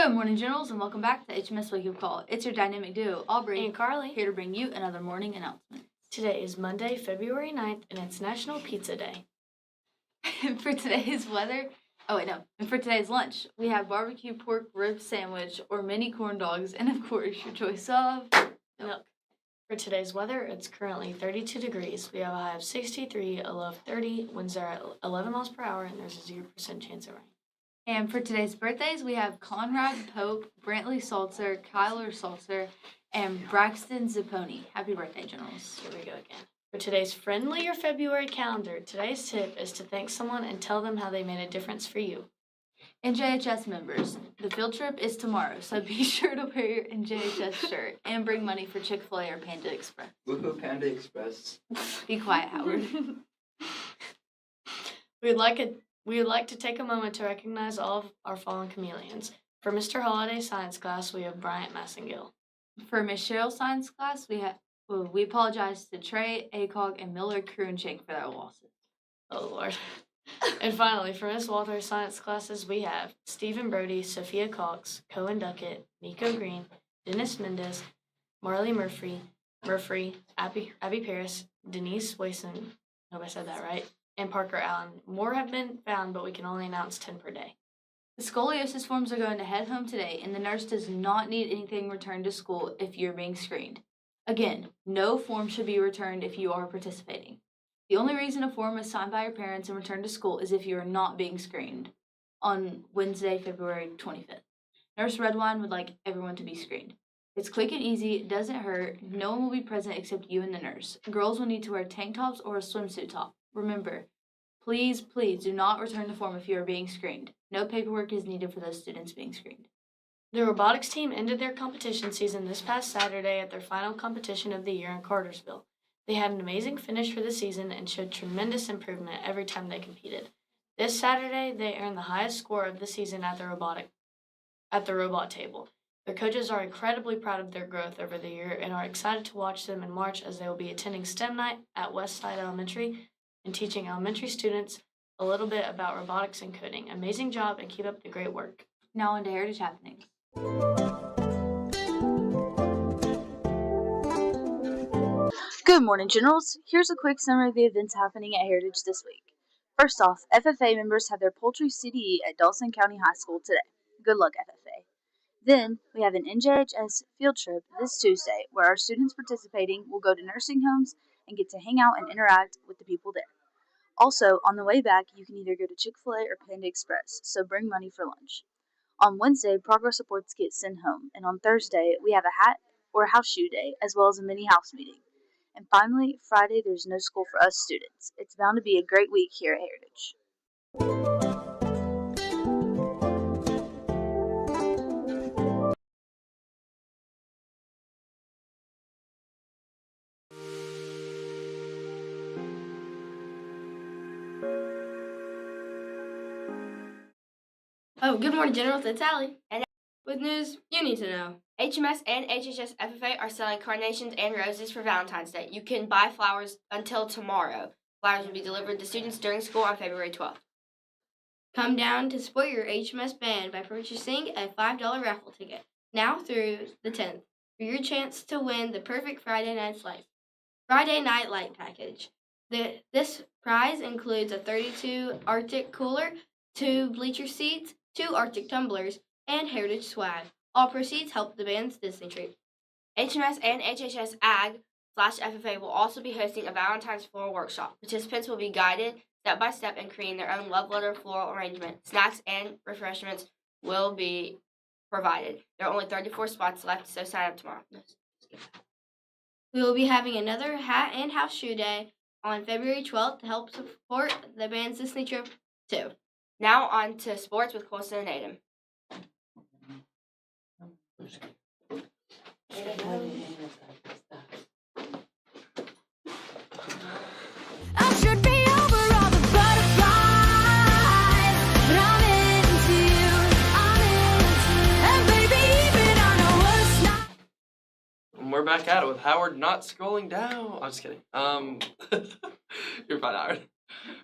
Good morning, Generals, and welcome back to HMS Wake Up Call. It's your dynamic duo, Aubrey and Carly, here to bring you another morning announcement. Today is Monday, February 9th, and it's National Pizza Day. And for today's lunch, we have barbecue pork rib sandwich or mini corn dogs, and of course, your choice of milk. For today's weather, it's currently 32 degrees. We have a high of 63, a low of 30, winds are at 11 miles per hour, and there's a 0% chance of rain. And for today's birthdays, we have Conrad Pope, Brantley Salter, Kyler Salter, and Braxton Zapponi. Happy birthday, Generals. Here we go again. For today's friendlier February calendar, today's tip is to thank someone and tell them how they made a difference for you. NJHS members, the field trip is tomorrow, so be sure to wear your NJHS shirt and bring money for Chick-fil-A or Panda Express. Woohoo, Panda Express. Be quiet, Howard. We would like to take a moment to recognize all of our fallen chameleons. For Mr. Holiday science class, we have Bryant Massengill. For Miss Cheryl science class, we apologize to Trey, ACOG, and Miller, Crew, and Shank for their losses. Oh, Lord. And finally, for Miss Walther's science classes, we have Stephen Brody, Sophia Cox, Cohen Duckett, Nico Green, Dennis Mendez, Marley Murphy, Abby Paris, Denise Wason, I hope I said that right, and Parker Allen. More have been found, but we can only announce 10 per day. The scoliosis forms are going to head home today, and the nurse does not need anything returned to school if you're being screened. Again, no form should be returned if you are participating. The only reason a form is signed by your parents and returned to school is if you are not being screened on Wednesday, February 25th. Nurse Redwine would like everyone to be screened. It's quick and easy, it doesn't hurt, no one will be present except you and the nurse. Girls will need to wear tank tops or a swimsuit top. Remember, please do not return the form if you are being screened. No paperwork is needed for those students being screened. The robotics team ended their competition season this past Saturday at their final competition of the year in Cartersville. They had an amazing finish for the season and showed tremendous improvement every time they competed. This Saturday, they earned the highest score of the season at the robot table. Their coaches are incredibly proud of their growth over the year and are excited to watch them in March as they will be attending STEM night at Westside Elementary and teaching elementary students a little bit about robotics and coding. Amazing job and keep up the great work. Now on to Heritage Happenings. Good morning, Generals. Here's a quick summary of the events happening at Heritage this week. First off, FFA members have their poultry CDE at Dawson County High School today. Good luck, FFA. Then, we have an NJHS field trip this Tuesday where our students participating will go to nursing homes and get to hang out and interact with the people there. Also, on the way back, you can either go to Chick-fil-A or Panda Express, so bring money for lunch. On Wednesday, progress reports get sent home, and on Thursday, we have a hat or house shoe day, as well as a mini house meeting. And finally, Friday, there's no school for us students. It's bound to be a great week here at Heritage. Oh, good morning, Generals. It's Allie. And with news you need to know. HMS and HHS FFA are selling carnations and roses for Valentine's Day. You can buy flowers until tomorrow. Flowers will be delivered to students during school on February 12th. Come down to support your HMS band by purchasing a $5 raffle ticket now through the 10th for your chance to win the perfect Friday Night Light package. This prize includes a 32 Arctic cooler, 2 bleacher seats, 2 Arctic tumblers, and Heritage swag. All proceeds help the band's Disney trip. HMS and HHS Ag/FFA will also be hosting a Valentine's floral workshop. Participants will be guided step by step in creating their own love letter floral arrangement. Snacks and refreshments will be provided. There are only 34 spots left, so sign up tomorrow. We will be having another hat and house shoe day on February 12th to help support the band's Disney trip too. Now on to sports with Colson and Adam. I should be over all the butterflies, but I'm into you, and baby, even I know what's not. And we're back at it with Howard not scrolling down. I'm just kidding. You're fine, Howard.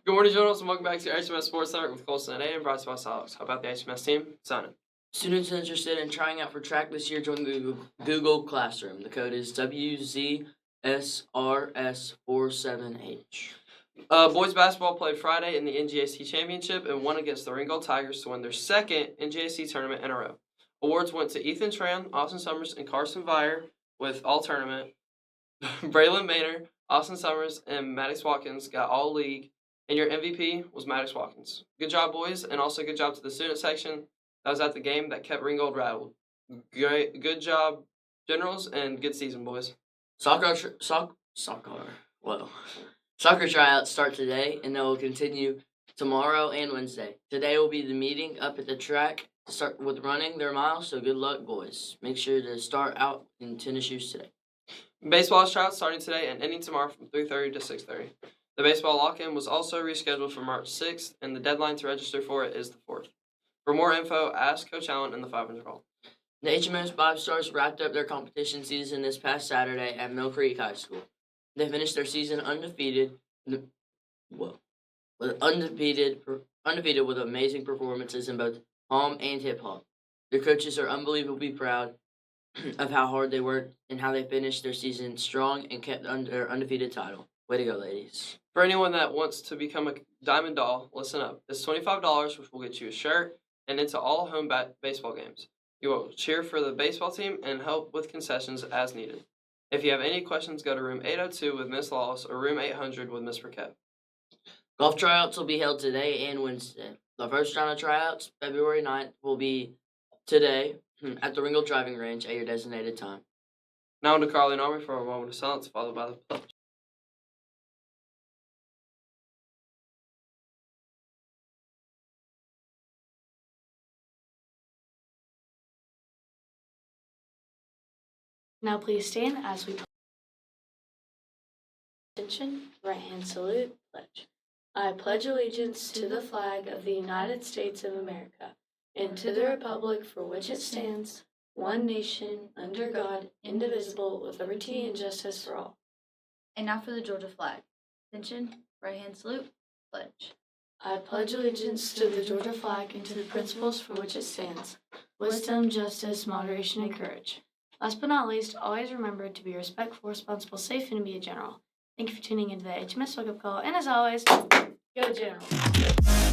Good morning, Jonas, and welcome back to your HMS Sports Network with Colson and Adam, brought to you by Solix. How about the HMS team? Sign in. Students interested in trying out for track this year join the Google Classroom. The code is WZSRS47H. Boys basketball played Friday in the NGAC Championship and won against the Ringgold Tigers to win their second NGAC tournament in a row. Awards went to Ethan Tran, Austin Summers, and Carson Vire with all tournament. Braylon Maynard, Austin Summers, and Maddox Watkins got all league, and your MVP was Maddox Watkins. Good job, boys, and also good job to the student section that was at the game that kept Ringgold rattled. Good job, generals, and good season, boys. Soccer tryouts start today, and they will continue tomorrow and Wednesday. Today will be the meeting up at the track to start with running their mile, so good luck, boys. Make sure to start out in tennis shoes today. Baseball tryouts starting today and ending tomorrow from 3:30 to 6:30. The baseball lock-in was also rescheduled for March 6th, and the deadline to register for it is the 4th. For more info, ask Coach Allen in the 500 hall. The HMS Five Stars wrapped up their competition season this past Saturday at Mill Creek High School. They finished their season undefeated with amazing performances in both home and hip hop. Their coaches are unbelievably proud of how hard they worked and how they finished their season strong and kept their undefeated title. Way to go, ladies. For anyone that wants to become a Diamond Doll, listen up. It's $25, which will get you a shirt and into all home baseball games. You will cheer for the baseball team and help with concessions as needed. If you have any questions, go to room 802 with Miss Laws or room 800 with Miss Burkett. Golf tryouts will be held today and Wednesday. The first round of tryouts, February 9th, will be today at the Ringgold Driving Range at your designated time. Now on to Carly and Army for a moment of silence, followed by the pledge. Now please stand as we attention, right hand salute, pledge. I pledge allegiance to the flag of the United States of America and to the republic for which it stands, one nation, under God, indivisible, with liberty and justice for all. And now for the Georgia flag. Attention, right hand salute, pledge. I pledge allegiance to the Georgia flag and to the principles for which it stands, wisdom, justice, moderation, and courage. Last but not least, always remember to be respectful, responsible, safe, and to be a general. Thank you for tuning into the HMS Wake Up Call, and as always, go Generals!